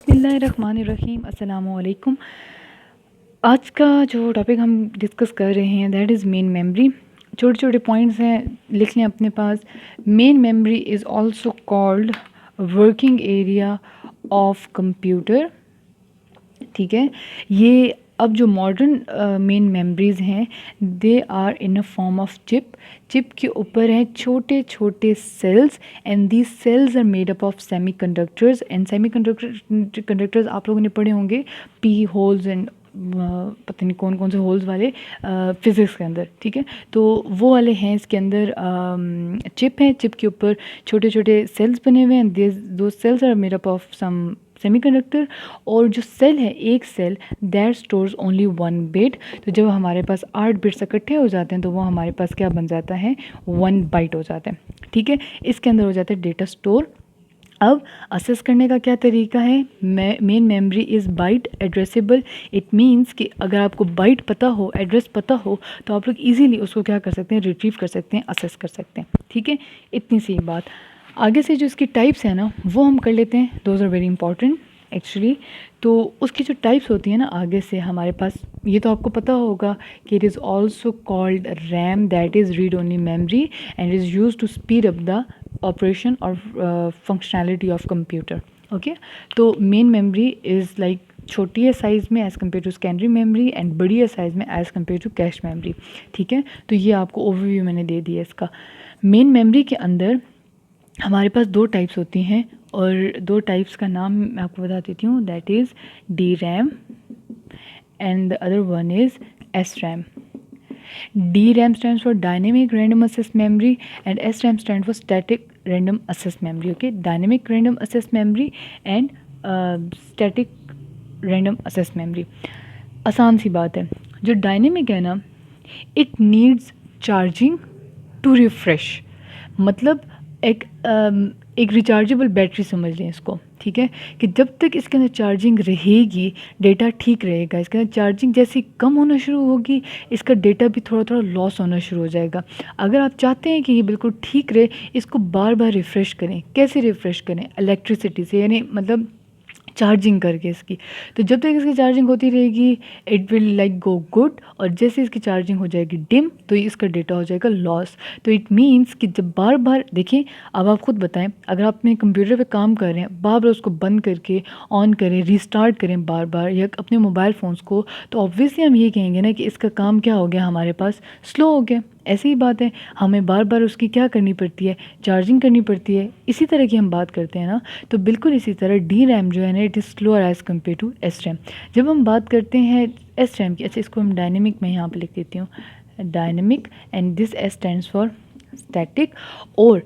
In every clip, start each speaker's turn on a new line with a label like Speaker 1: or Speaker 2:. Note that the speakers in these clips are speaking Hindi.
Speaker 1: बिस्मिल्लाहिर्रहमानिर्रहीम अस्सलामुअलैकुम। आज का जो टॉपिक हम डिस्कस कर रहे हैं दैट इज़ मेन मेमोरी। छोटे छोटे पॉइंट्स हैं, लिख लें अपने पास। Main memory is also called working area of computer. ठीक है, ये अब जो मॉडर्न मेन मेमोरीज़ हैं they are in a form of chip के ऊपर हैं छोटे छोटे cells and these cells are made up of semiconductors and semiconductors आप लोगों ने पढ़े होंगे पी होल्स एंड पता नहीं कौन कौन से होल्स वाले फिज़िक्स के अंदर। ठीक है, तो वो वाले हैं इसके अंदर चिप है, चिप के ऊपर छोटे छोटे सेल्स बने हुए हैं। दो cells are made up of some semiconductor और जो सेल है एक cell that stores only 1 bit. तो जब हमारे पास 8 बिट्स इकट्ठे हो जाते हैं तो वो हमारे पास क्या बन जाता है 1 बाइट हो जाता है। ठीक है, इसके अंदर हो जाता है डेटा स्टोर। अब असेस करने का क्या तरीका है, main memory is byte addressable. It means कि अगर आपको बाइट पता हो, एड्रेस पता हो, तो आप लोग इजीली उसको क्या कर सकते हैं, रिट्रीव कर सकते हैं, असेस कर सकते हैं। ठीक है, इतनी सी बात। आगे से जो इसकी टाइप्स हैं ना वो हम कर लेते हैं, those are very important actually. तो उसकी जो टाइप्स होती हैं ना आगे से हमारे पास, ये तो आपको पता होगा कि it is also called RAM, that is read only memory and is use to speed up the operation और फंक्शनैलिटी ऑफ कंप्यूटर। ओके, तो मेन मेमरी इज़ लाइक छोटी है साइज़ में as compare to secondary memory and बड़ी है साइज़ में as compare to cache memory. ठीक है, तो ये आपको ओवरव्यू मैंने दे दिया इसका। मेन मेमरी के अंदर हमारे पास 2 टाइप्स होती हैं और 2 टाइप्स का नाम मैं आपको बता देती हूँ, that is D RAM and the other one is S RAM. DRAM stands for Dynamic Random Access Memory and SRAM stands for Static Random Access Memory. Okay, Dynamic Random Access Memory and Static Random Access Memory. आसान सी बात है, जो डायनेमिक है ना it needs charging to refresh. मतलब एक रिचार्जेबल बैटरी समझ लें इसको। ठीक है, कि जब तक इसके अंदर चार्जिंग रहेगी डेटा ठीक रहेगा। इसके अंदर चार्जिंग जैसी कम होना शुरू होगी इसका डेटा भी थोड़ा थोड़ा लॉस होना शुरू हो जाएगा। अगर आप चाहते हैं कि ये बिल्कुल ठीक रहे, इसको बार बार रिफ़्रेश करें। कैसे रिफ़्रेश करें, इलेक्ट्रिसिटी से, यानी मतलब चार्जिंग करके इसकी। तो जब तक इसकी चार्जिंग होती रहेगी it will like go good, और जैसे इसकी चार्जिंग हो जाएगी डिम तो इसका डेटा हो जाएगा लॉस। तो इट मीन्स कि जब बार बार देखें, अब आप खुद बताएं, अगर आप अपने कंप्यूटर पे काम कर रहे हैं बार बार उसको बंद करके ऑन करें, रीस्टार्ट करें बार बार, या अपने मोबाइल फ़ोन्स को, तो ऑब्वियसली हम ये कहेंगे ना कि इसका काम क्या हो गया, हमारे पास स्लो हो गया। ऐसी ही बात है, हमें बार बार उसकी क्या करनी पड़ती है, चार्जिंग करनी पड़ती है। इसी तरह की हम बात करते हैं ना, तो बिल्कुल इसी तरह डी रैम जो है ना it is slower as compare to S RAM. जब हम बात करते हैं एस रैम की, अच्छा इसको हम डायनेमिक में यहाँ पे लिख देती हूँ, dynamic and this S stands for static. और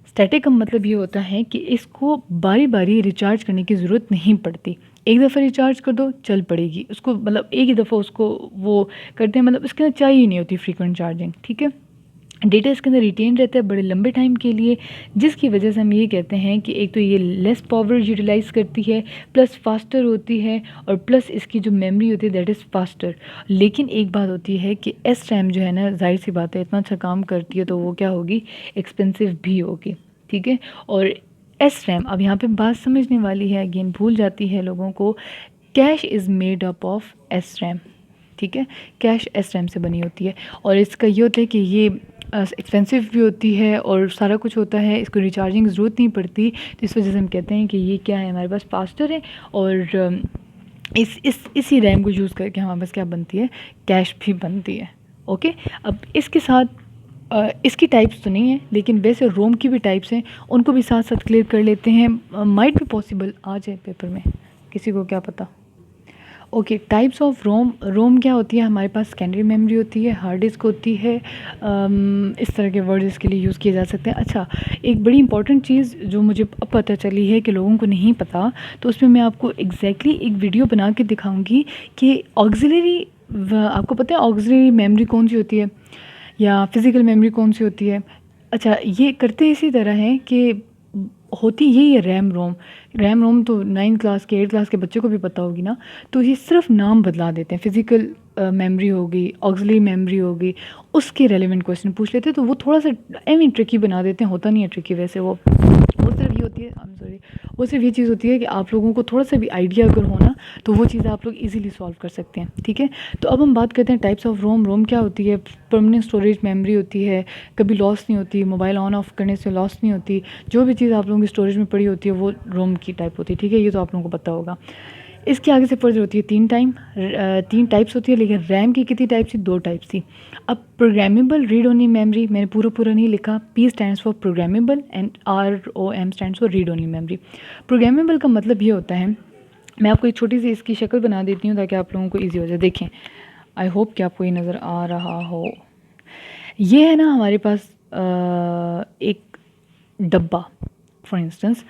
Speaker 1: स्टैटिक का मतलब ये होता है कि इसको बारी बारी रिचार्ज करने की ज़रूरत नहीं पड़ती। एक दफ़ा रिचार्ज कर दो चल पड़ेगी उसको, मतलब एक ही दफ़ा उसको वो करते हैं, मतलब इसके अंदर चाहिए नहीं होती फ्रीक्वेंट चार्जिंग। ठीक है, डेटा इसके अंदर रिटेन रहता है बड़े लंबे टाइम के लिए, जिसकी वजह से हम ये कहते हैं कि एक तो ये लेस पावर यूटिलाइज़ करती है, प्लस फास्टर होती है, और प्लस इसकी जो मेमोरी होती है दैट इज़ फास्टर। लेकिन एक बात होती है कि एस रैम जो है ना, जाहिर सी बात है इतना अच्छा काम करती है तो वो क्या होगी, एक्सपेंसिव भी होगी। ठीक है, और एस रैम, अब यहाँ पे बात समझने वाली है, अगेन भूल जाती है लोगों को, cash is made up of S RAM. ठीक है, कैश एस रैम से बनी होती है, और इसका ये होता है कि ये एक्सपेंसिव भी होती है और सारा कुछ होता है, इसको रिचार्जिंग ज़रूरत नहीं पड़ती। तो इस वजह से हम कहते हैं कि ये क्या है, हमारे पास फास्टर है, और इसी रैम को यूज़ करके हमारे पास क्या बनती है, कैश भी बनती है। ओके, अब इसके साथ इसकी टाइप्स तो नहीं है लेकिन वैसे रोम की भी टाइप्स हैं, उनको भी साथ साथ क्लियर कर लेते हैं। माइट भी पॉसिबल आ जाए पेपर में, किसी को क्या पता। ओके, टाइप्स ऑफ रोम क्या होती है, हमारे पास सेकेंडरी मेमोरी होती है, हार्ड डिस्क होती है, इस तरह के वर्ड्स इसके लिए यूज़ किए जा सकते हैं। अच्छा, एक बड़ी इंपॉर्टेंट चीज़ जो मुझे अब पता चली है कि लोगों को नहीं पता, तो उसमें मैं आपको एग्जैक्टली एक वीडियो बना के दिखाऊंगी कि ऑक्सिलरी, आपको पता है ऑक्सिलरी मेमोरी कौन सी होती है या फिज़िकल मेमोरी कौन सी होती है। अच्छा, ये करते इसी तरह है कि होती यही है रैम रोम तो 9th क्लास के 8th क्लास के बच्चे को भी पता होगी ना। तो ये सिर्फ नाम बदला देते हैं, फिज़िकल मेमोरी होगी, ऑक्सिलरी मेमोरी होगी, उसके रेलेवेंट क्वेश्चन पूछ लेते हैं, तो वो थोड़ा सा ट्रिकी बना देते हैं, होता नहीं है ट्रिकी वैसे, वो सिर्फ ये होती है, आई एम सॉरी, वो सिर्फ ये चीज़ होती है कि आप लोगों को थोड़ा सा भी आइडिया अगर हो ना तो वो चीज़ आप लोग इजीली सॉल्व कर सकते हैं, ठीक है। तो अब हम बात करते हैं टाइप्स ऑफ रोम। रोम क्या होती है? परमानेंट स्टोरेज मेमोरी होती है, कभी लॉस नहीं होती, मोबाइल ऑन ऑफ करने से लॉस नहीं होती, जो भी चीज़ आप लोगों की स्टोरेज में पड़ी होती है वो रोम की टाइप होती है, ठीक है। ये तो आप लोगों को पता होगा। इसके आगे से फर्दर होती है तीन टाइप्स होती है, लेकिन रैम की कितनी टाइप्स थी? 2 टाइप्स थी। अब प्रोग्रामेबल रीड ओनली मेमोरी, मैंने पूरा नहीं लिखा, P stands for programmable and ROM stands for read only memory. Programmable का मतलब ये होता है, मैं आपको एक छोटी सी इसकी शक्ल बना देती हूँ ताकि आप लोगों को ईजी हो जाए। देखें, आई होप कि आपको ये नज़र आ रहा हो। ये है ना हमारे पास एक डब्बा फॉर इंस्टेंस,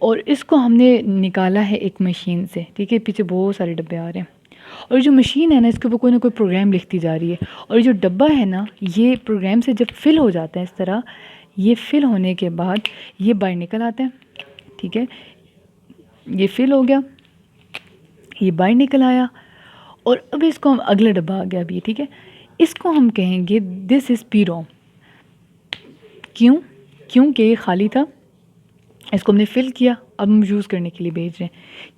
Speaker 1: और इसको हमने निकाला है एक मशीन से, ठीक है। पीछे बहुत सारे डब्बे आ रहे हैं, और जो मशीन है ना इसके ऊपर कोई ना कोई प्रोग्राम लिखती जा रही है, और जो डब्बा है ना ये प्रोग्राम से जब फिल हो जाता है इस तरह, ये फिल होने के बाद ये बाहर निकल आता है, ठीक है। ये फिल हो गया, ये बाहर निकल आया, और अब इसको हम अगला डब्बा आ गया अभी, ठीक है। इसको हम कहेंगे दिस इज़ पी रोम। क्यों? क्योंकि ये खाली था, इसको हमने फिल किया, अब हम यूज़ करने के लिए भेज रहे हैं।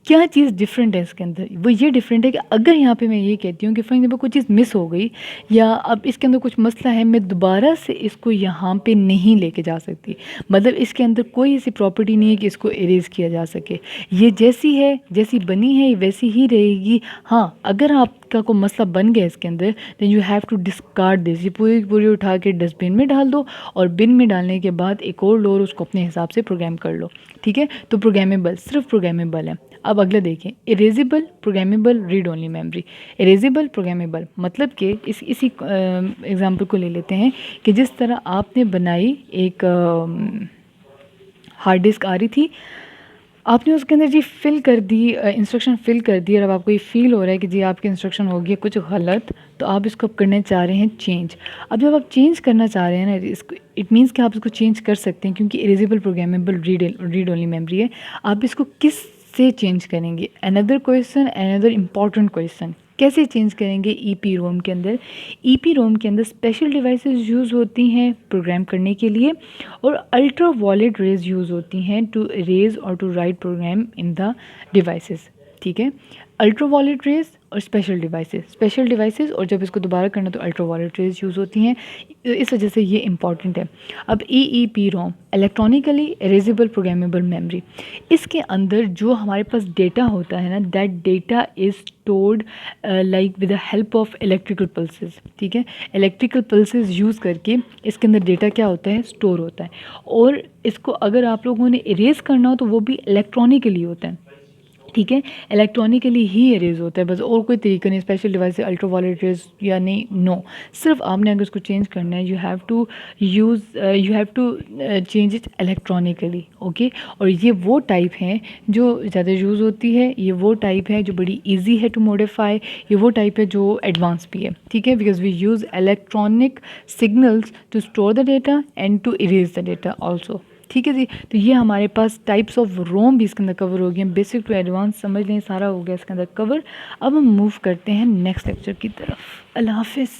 Speaker 1: क्या चीज़ डिफरेंट है इसके अंदर? वो ये डिफरेंट है कि अगर यहाँ पे मैं ये कहती हूँ कि फॉर एग्जाम्पल कोई चीज़ मिस हो गई या अब इसके अंदर कुछ मसला है, मैं दोबारा से इसको यहाँ पे नहीं लेके जा सकती, मतलब इसके अंदर कोई ऐसी प्रॉपर्टी नहीं है कि इसको इरेज किया जा सके। ये जैसी है, जैसी बनी है, वैसी ही रहेगी। हाँ, अगर आपका कोई मसला बन गया इसके अंदर, then you have to discard this. ये पूरी उठा के डस्टबिन में डाल दो, और बिन में डालने के बाद एक और लो और उसको अपने हिसाब से प्रोग्राम कर लो, ठीक है। तो प्रोग्रामेबल, सिर्फ प्रोग्रामेबल है। अब अगला देखें, erasable, programmable, read only memory. Erasable, programmable, मतलब कि इसी एग्जांपल को ले लेते हैं कि जिस तरह आपने बनाई एक हार्ड डिस्क आ रही थी, आपने उसके अंदर जी फिल कर दी, इंस्ट्रक्शन फिल कर दी, और अब आपको ये फील हो रहा है कि जी आपकी इंस्ट्रक्शन हो गई कुछ गलत, तो आप इसको करने चाह रहे हैं चेंज। अब जब आप चेंज करना चाह रहे हैं ना इसको, इट मीन्स कि आप इसको चेंज कर सकते हैं, क्योंकि erasable, programmable, read only memory है। आप इसको किस से चेंज करेंगे? Another question, another important question, कैसे चेंज करेंगे? ईपी रोम के अंदर। ईपी रोम के अंदर स्पेशल डिवाइसेस यूज़ होती हैं प्रोग्राम करने के लिए, और अल्ट्रा वायलेट रेज यूज़ होती हैं टू इरेज और to write program in the devices, ठीक है। अल्ट्रा वायलेट रेज और स्पेशल डिवाइसेस, और जब इसको दोबारा करना तो अल्ट्रा वायलेट रेज यूज़ होती हैं, इस वजह से ये इंपॉर्टेंट है। अब ई रोम, इलेक्ट्रॉनिकली इरेजेबल प्रोग्रामेबल मेमोरी। इसके अंदर जो हमारे पास डेटा होता है ना, that data is stored like with the help of electrical pulses, ठीक है। इलेक्ट्रिकल पल्सेस यूज़ करके इसके अंदर डेटा क्या होता है? स्टोर होता है, और इसको अगर आप लोगों ने इरेज करना हो तो वो भी इलेक्ट्रॉनिकली होता है, ठीक है। इलेक्ट्रॉनिकली ही इरेज होता है बस, और कोई तरीका नहीं स्पेशल डिवाइस से अल्ट्रा वायलेट रेज या नहीं, नो। सिर्फ आपने अगर उसको चेंज करना है, you have to change it electronically, okay. और ये वो टाइप हैं जो ज़्यादा यूज़ होती है, ये वो टाइप है जो बड़ी ईजी है टू मॉडिफाई, ये वो टाइप है जो एडवांस भी है, ठीक है। Because we use electronic signals to store the data and to erase the data also, ठीक है जी। तो ये हमारे पास टाइप्स ऑफ रोम भी इसके अंदर कवर हो गए, बेसिक टू एडवांस समझ लें, सारा हो गया इसके अंदर कवर। अब हम मूव करते हैं नेक्स्ट लेक्चर की तरफ। अल्लाह हाफिज़।